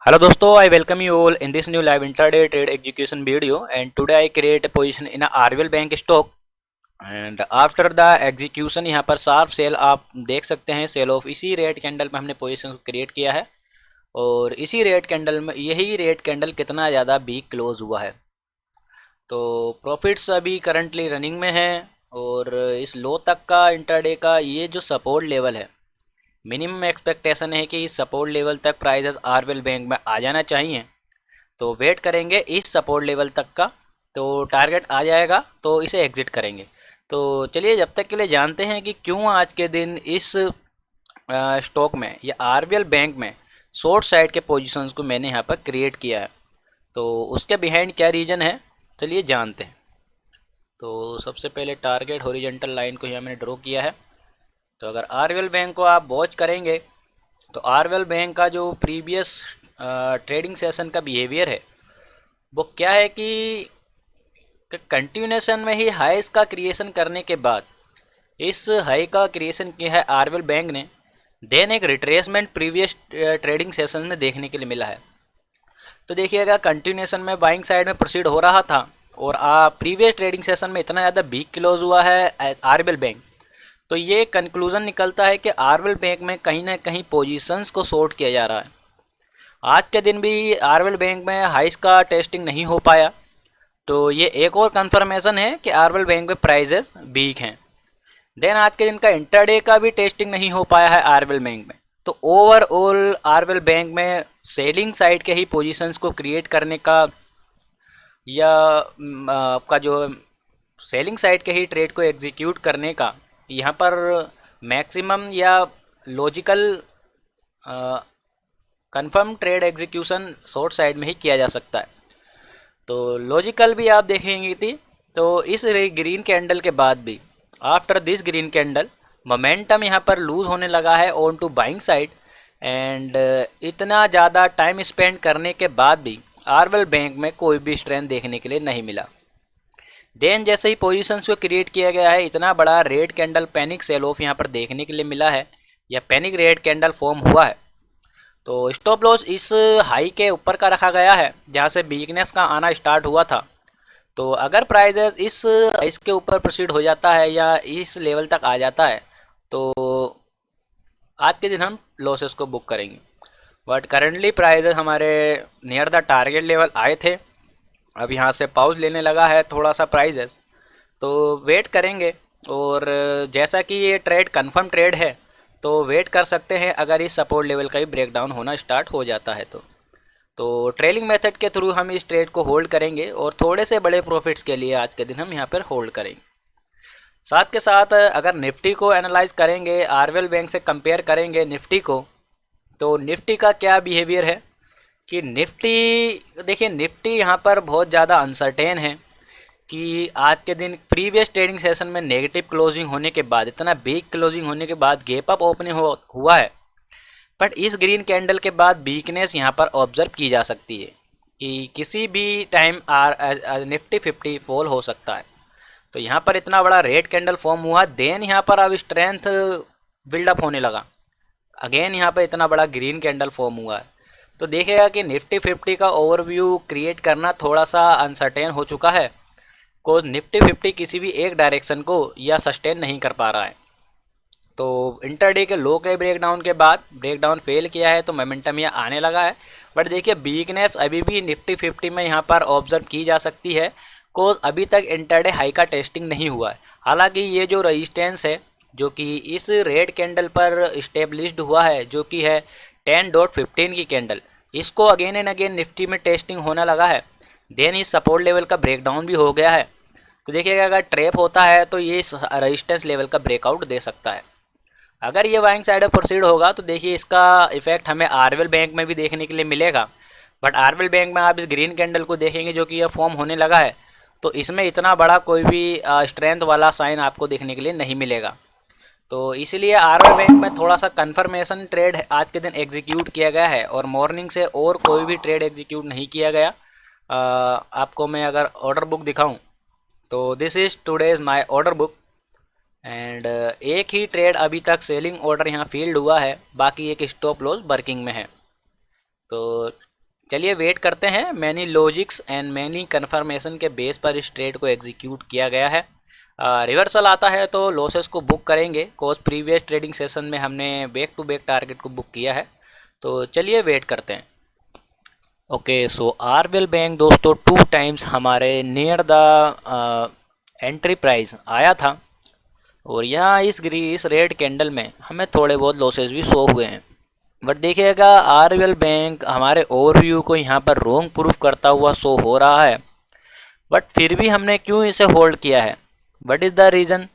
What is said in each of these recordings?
Hello dosto, I welcome you all in this new live intraday trade execution video, and today I create a position in a RWL bank stock and after the execution यहाँ पर sharp cell आप देख सकते हैं। Cell of इसी red candle में हमने position को क्रिएट किया है और इसी रेड कैंडल में यही रेड कैंडल कितना ज़्यादा वीक क्लोज हुआ है। तो प्रॉफिट्स अभी करंटली रनिंग में है और इस लो तक का इंट्राडे का ये जो सपोर्ट लेवल है, मिनिमम एक्सपेक्टेशन है कि इस सपोर्ट लेवल तक प्राइजेस आरवेल बैंक में आ जाना चाहिए। तो वेट करेंगे इस सपोर्ट लेवल तक का, तो टारगेट आ जाएगा तो इसे एग्जिट करेंगे। तो चलिए जब तक के लिए जानते हैं कि क्यों आज के दिन इस स्टॉक में या आरबीएल बैंक में शॉर्ट साइड के पोजीशंस को मैंने यहाँ पर क्रिएट किया है, तो उसके बिहाइंड क्या रीज़न है चलिए जानते हैं। तो सबसे पहले टारगेट हॉरिजॉन्टल लाइन को यहाँ मैंने ड्रॉ किया है। तो अगर आरबीएल बैंक को आप वॉच करेंगे तो आरबीएल बैंक का जो प्रीवियस ट्रेडिंग सेशन का बिहेवियर है वो क्या है कि कंटिन्यूएशन में ही हाईस का क्रिएशन करने के बाद इस हाई का क्रिएशन किया है आरबीएल बैंक ने, देन एक रिट्रेसमेंट प्रीवियस ट्रेडिंग सेशन में देखने के लिए मिला है। तो देखिएगा कंटिन्यूएशन में बाइंग साइड में प्रोसीड हो रहा था और प्रीवियस ट्रेडिंग सेशन में इतना ज़्यादा वीक क्लोज हुआ है आरबीएल बैंक, तो ये कंक्लूज़न निकलता है कि आरबीएल बैंक में कहीं ना कहीं पोजीशंस को शॉर्ट किया जा रहा है। आज के दिन भी आरबीएल बैंक में हाइस का टेस्टिंग नहीं हो पाया, तो ये एक और कंफर्मेशन है कि आरबीएल बैंक में प्राइजेस वीक हैं। देन आज के दिन का इंटरडे का भी टेस्टिंग नहीं हो पाया है आरबीएल बैंक में। तो ओवरऑल आरबीएल बैंक में सेलिंग साइड के ही पोजीशंस को क्रिएट करने का या आपका जो सेलिंग साइड के ही ट्रेड को एग्जीक्यूट करने का यहाँ पर मैक्सिमम या logical confirm trade execution short side में ही किया जा सकता है। तो लॉजिकल भी आप देखेंगे थी, तो इस ग्रीन कैंडल के बाद भी after this green candle momentum यहाँ पर लूज होने लगा है on to buying side and इतना ज़्यादा टाइम स्पेंड करने के बाद भी आरबीएल बैंक में कोई भी स्ट्रेंथ देखने के लिए नहीं मिला। देन जैसे ही पोजीशंस को क्रिएट किया गया है, इतना बड़ा red candle panic sell off यहाँ पर देखने के लिए मिला है या पैनिक रेड कैंडल फॉर्म हुआ है। तो स्टॉप लॉस इस हाई के ऊपर का रखा गया है जहाँ से वीकनेस का आना स्टार्ट हुआ था। तो अगर प्राइजेस इसके ऊपर प्रोसीड हो जाता है या इस लेवल तक आ जाता है तो आज के दिन हम लॉसेस को बुक करेंगे। बट करेंटली प्राइजेस हमारे नियर द टारगेट लेवल आए थे, अब यहाँ से पाउज लेने लगा है थोड़ा सा प्राइजेस, तो वेट करेंगे। और जैसा कि ये ट्रेड कंफर्म ट्रेड है तो वेट कर सकते हैं अगर इस सपोर्ट लेवल का ही ब्रेकडाउन होना स्टार्ट हो जाता है तो ट्रेलिंग मेथड के थ्रू हम इस ट्रेड को होल्ड करेंगे और थोड़े से बड़े प्रॉफिट्स के लिए आज के दिन हम यहाँ पर होल्ड करेंगे। साथ के साथ अगर निफ्टी को एनालाइज करेंगे, आरबीएल बैंक से कंपेयर करेंगे निफ्टी को, तो निफ्टी का क्या बिहेवियर है कि निफ्टी देखिए निफ्टी यहाँ पर बहुत ज़्यादा अनसर्टेन है कि आज के दिन प्रीवियस ट्रेडिंग सेशन में नेगेटिव क्लोजिंग होने के बाद, इतना वीक क्लोजिंग होने के बाद गैप अप ओपनिंग हुआ है, बट इस ग्रीन कैंडल के बाद वीकनेस यहाँ पर ऑब्जर्व की जा सकती है कि किसी भी टाइम निफ्टी 50 फॉल हो सकता है। तो यहाँ पर इतना बड़ा रेड कैंडल फॉर्म हुआ, देन यहाँ पर अब स्ट्रेंथ बिल्डअप होने लगा, अगेन यहाँ पर इतना बड़ा ग्रीन कैंडल फॉर्म हुआ है। तो देखिएगा कि निफ्टी 50 का ओवरव्यू क्रिएट करना थोड़ा सा अनसर्टेन हो चुका है, को निफ्टी 50 किसी भी एक डायरेक्शन को या सस्टेन नहीं कर पा रहा है। तो इंटरडे के लो के ब्रेकडाउन के बाद ब्रेकडाउन फेल किया है तो मोमेंटम यहाँ आने लगा है, बट देखिए वीकनेस अभी भी निफ्टी 50 में यहाँ पर ऑब्जर्व की जा सकती है, कोज अभी तक इंटरडे हाई का टेस्टिंग नहीं हुआ है। हालांकि ये जो रजिस्टेंस है जो कि इस रेड कैंडल पर इस्टेब्लिश्ड हुआ है जो कि है 10.15 की कैंडल, इसको अगेन एंड अगेन निफ्टी में टेस्टिंग होने लगा है। देन इस सपोर्ट लेवल का ब्रेकडाउन भी हो गया है, तो देखिएगा अगर ट्रैप होता है तो ये रेजिस्टेंस लेवल का ब्रेकआउट दे सकता है। अगर ये बाइंग साइड में प्रोसीड होगा तो देखिए इसका इफेक्ट हमें आरबीएल बैंक में भी देखने के लिए मिलेगा। बट आरबीएल बैंक में आप इस ग्रीन कैंडल को देखेंगे जो कि यह फॉर्म होने लगा है, तो इसमें इतना बड़ा कोई भी स्ट्रेंथ वाला साइन आपको देखने के लिए नहीं मिलेगा। तो इसलिए आरबीएल बैंक में थोड़ा सा कन्फर्मेशन ट्रेड आज के दिन एग्जीक्यूट किया गया है और मॉर्निंग से और कोई भी ट्रेड एग्जीक्यूट नहीं किया गया। आपको मैं अगर ऑर्डर बुक दिखाऊं तो this is today's my order book and एक ही ट्रेड अभी तक सेलिंग ऑर्डर यहाँ फील्ड हुआ है, बाकी एक स्टॉप लॉस वर्किंग में है। तो चलिए वेट करते हैं। Many logics and many confirmation के बेस पर इस ट्रेड को एग्जीक्यूट किया गया है। रिवर्सल आता है तो लॉसेस को बुक करेंगे, कोज प्रीवियस ट्रेडिंग सेशन में हमने बैक टू बैक टारगेट को बुक किया है। तो चलिए वेट करते हैं। ओके, सो आरबीएल बैंक दोस्तों 2 टाइम्स हमारे नियर द एंट्री प्राइस आया था, और यहाँ इस रेड कैंडल में हमें थोड़े बहुत लॉसेस भी शो हुए हैं। बट देखिएगा आरबीएल बैंक हमारे ओवरव्यू को यहाँ पर रॉन्ग प्रूफ करता हुआ शो हो रहा है। बट फिर भी हमने क्यों इसे होल्ड किया है? What is the reason?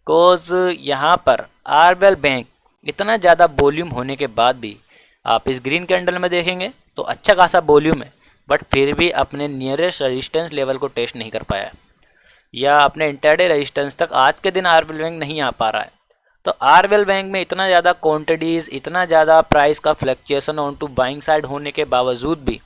Cause यहाँ पर आरबीएल बैंक इतना ज़्यादा वॉल्यूम होने के बाद भी आप इस ग्रीन कैंडल में देखेंगे तो अच्छा खासा वॉल्यूम है, बट फिर भी अपने नियरेस्ट रेजिस्टेंस लेवल को टेस्ट नहीं कर पाया, या अपने इंटरडे रेजिस्टेंस तक आज के दिन आरबीएल बैंक नहीं आ पा रहा है। तो आरबीएल बैंक में इतना ज़्यादा क्वांटिटीज़, इतना ज़्यादा प्राइस का fluctuation on to buying side होने के बावजूद भी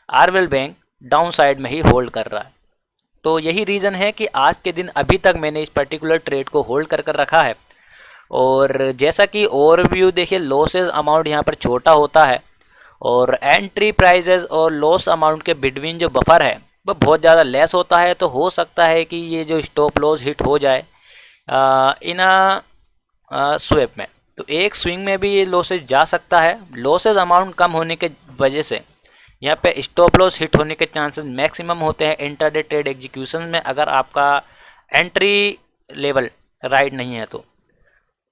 आरबीएल बैंक डाउन साइड में ही होल्ड कर रहा है। तो यही रीज़न है कि आज के दिन अभी तक मैंने इस पर्टिकुलर ट्रेड को होल्ड कर कर रखा है। और जैसा कि ओवरव्यू देखिए, लॉसेज अमाउंट यहाँ पर छोटा होता है और एंट्री प्राइजेज और लॉस अमाउंट के बिटवीन जो बफर है वो बहुत ज़्यादा लेस होता है। तो हो सकता है कि ये जो स्टॉप लॉस हिट हो जाए इन स्वेप में, तो एक स्विंग में भी ये लॉसेज जा सकता है। लॉसेज अमाउंट कम होने के वजह से यहाँ पे स्टॉप लॉस हिट होने के चांसेस मैक्सिमम होते हैं इंट्राडे ट्रेड एग्जीक्यूशन में, अगर आपका एंट्री लेवल राइट नहीं है तो।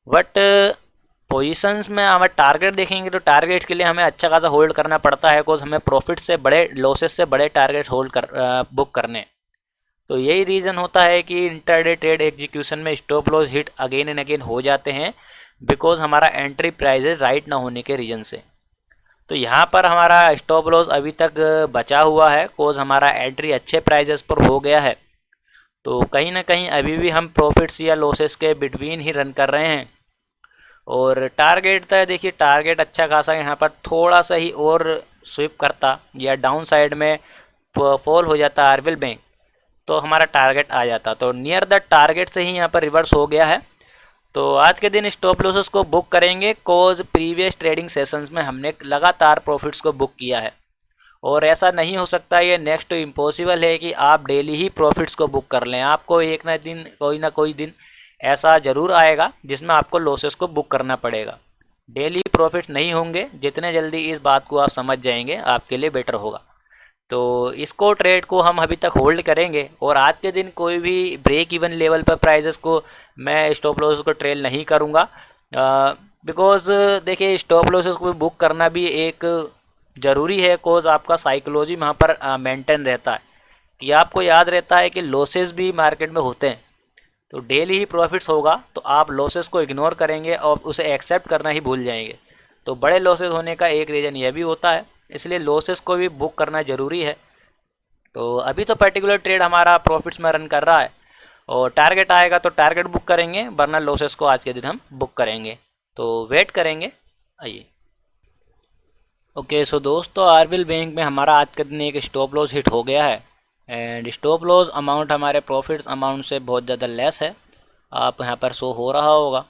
बट पोजीशंस में हमें टारगेट देखेंगे तो टारगेट के लिए हमें अच्छा खासा होल्ड करना पड़ता है, बिकॉज हमें प्रॉफिट से बड़े, लॉसेस से बड़े टारगेट होल्ड कर बुक करने। तो यही रीज़न होता है कि इंट्राडे ट्रेड एग्जीक्यूशन में stop loss hit again and again हो जाते हैं, बिकॉज हमारा एंट्री प्राइजेज राइट ना होने के रीज़न से। तो यहाँ पर हमारा स्टॉप लॉस अभी तक बचा हुआ है, कोज हमारा एंट्री अच्छे प्राइजेस पर हो गया है। तो कहीं ना कहीं अभी भी हम प्रॉफिट्स या लॉसेस के बिटवीन ही रन कर रहे हैं। और टारगेट था, देखिए टारगेट अच्छा खासा यहाँ पर थोड़ा सा ही और स्विप करता या डाउन साइड में फॉल हो जाता आरबीएल बैंक, तो हमारा टारगेट आ जाता। तो नियर द टारगेट से ही यहाँ पर रिवर्स हो गया है। तो आज के दिन स्टॉप लॉसेस को बुक करेंगे, कोज प्रीवियस ट्रेडिंग सेशंस में हमने लगातार प्रॉफिट्स को बुक किया है, और ऐसा नहीं हो सकता, ये नेक्स्ट टू इम्पॉसिबल है कि आप डेली ही प्रॉफिट्स को बुक कर लें। आपको एक ना कोई दिन ऐसा ज़रूर आएगा जिसमें आपको लॉसेस को बुक करना पड़ेगा। डेली प्रॉफिट्स नहीं होंगे, जितने जल्दी इस बात को आप समझ जाएंगे आपके लिए बेटर होगा। तो इसको ट्रेड को हम अभी तक होल्ड करेंगे, और आज के दिन कोई भी ब्रेक इवन लेवल पर प्राइजेस को मैं स्टॉप लॉसेस को ट्रेल नहीं करूँगा, बिकॉज देखिए स्टॉप लॉसेस को बुक करना भी एक ज़रूरी है, कोज आपका साइकोलॉजी वहाँ पर मेंटेन रहता है कि आपको याद रहता है कि लॉसेस भी मार्केट में होते हैं। तो डेली ही प्रॉफिट्स होगा तो आप लॉसेस को इग्नोर करेंगे और उसे एक्सेप्ट करना ही भूल जाएंगे। तो बड़े लॉसेस होने का एक रीज़न यह भी होता है, इसलिए लॉसेस को भी बुक करना ज़रूरी है। तो अभी तो पर्टिकुलर ट्रेड हमारा प्रॉफिट्स में रन कर रहा है, और टारगेट आएगा तो टारगेट बुक करेंगे, वरना लॉसेस को आज के दिन हम बुक करेंगे। तो वेट करेंगे, आइए। ओके, सो दोस्तों आरबीएल बैंक में हमारा आज के दिन एक स्टॉप लॉस हिट हो गया है, एंड स्टॉप लॉस अमाउंट हमारे प्रॉफिट अमाउंट से बहुत ज़्यादा लेस है, आप यहाँ पर शो हो रहा होगा।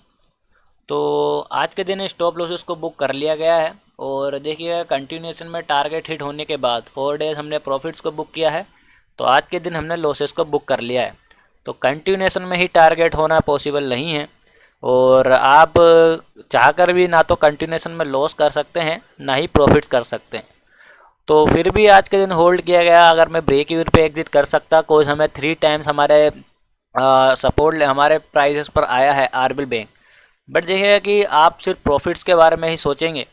तो आज के दिन स्टॉप लॉसेस को बुक कर लिया गया है, और देखिए कंटिन्यूएशन में टारगेट हिट होने के बाद 4 डेज हमने प्रॉफिट्स को बुक किया है, तो आज के दिन हमने लॉसेस को बुक कर लिया है। तो कंटिन्यूएशन में ही टारगेट होना पॉसिबल नहीं है, और आप चाहकर भी ना तो कंटिन्यूएशन में लॉस कर सकते हैं ना ही प्रॉफिट कर सकते हैं। तो फिर भी आज के दिन होल्ड किया गया। अगर मैं ब्रेक इवन पे एग्जिट कर सकता, कोई हमें 3 टाइम्स हमारे सपोर्ट हमारे प्राइसेस पर आया है आरबीएल बैंक। बट देखिएगा कि आप सिर्फ प्रॉफिट्स के बारे में ही सोचेंगे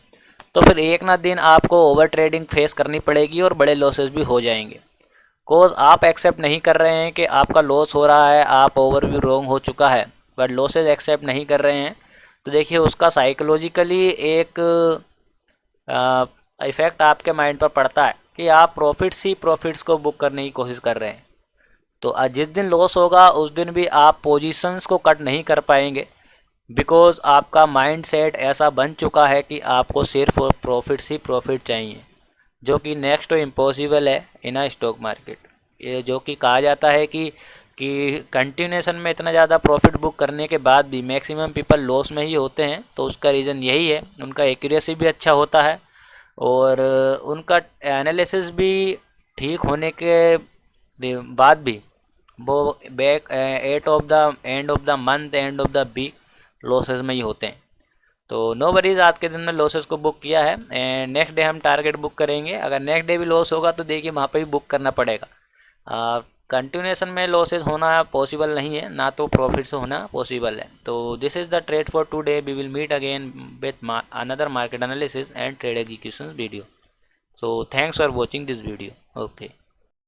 तो फिर एक ना दिन आपको ओवर ट्रेडिंग फेस करनी पड़ेगी और बड़े लॉसेस भी हो जाएंगे। कोज आप एक्सेप्ट नहीं कर रहे हैं कि आपका लॉस हो रहा है, आप ओवरव्यू रॉन्ग हो चुका है, बट लॉसेज एक्सेप्ट नहीं कर रहे हैं, तो देखिए उसका साइकोलॉजिकली एक इफ़ेक्ट आपके माइंड पर पड़ता है कि आप प्रॉफिट्स को बुक करने की कोशिश कर रहे हैं। तो जिस दिन लॉस होगा उस दिन भी आप पोजीशंस को कट नहीं कर पाएंगे, बिकॉज आपका माइंड सेट ऐसा बन चुका है कि आपको सिर्फ प्रॉफिट चाहिए, जो कि नेक्स्ट तो इम्पॉसिबल है इन अ स्टॉक मार्केट। ये जो कि कहा जाता है कि कंटिन्यूएशन में इतना ज़्यादा प्रॉफिट बुक करने के बाद भी मैक्सिमम पीपल लॉस में ही होते हैं। तो उसका रीज़न यही है, उनका एक्यूरेसी भी अच्छा होता है और उनका एनालिसिस भी ठीक होने के बाद भी वो back at of the end of the month, end of the week losses में ही होते हैं। तो नो वरीज, आज के दिन में लॉसेस को बुक किया है एंड नेक्स्ट डे हम टारगेट बुक करेंगे। अगर नेक्स्ट डे भी लॉस होगा तो देखिए वहाँ पे भी बुक करना पड़ेगा। कंटिन्यूएशन में लॉसेस होना पॉसिबल नहीं है, ना तो प्रॉफिट से होना पॉसिबल है। तो this is the trade for today. We will meet again with another market analysis and trade execution video. So thanks for watching this video. Okay.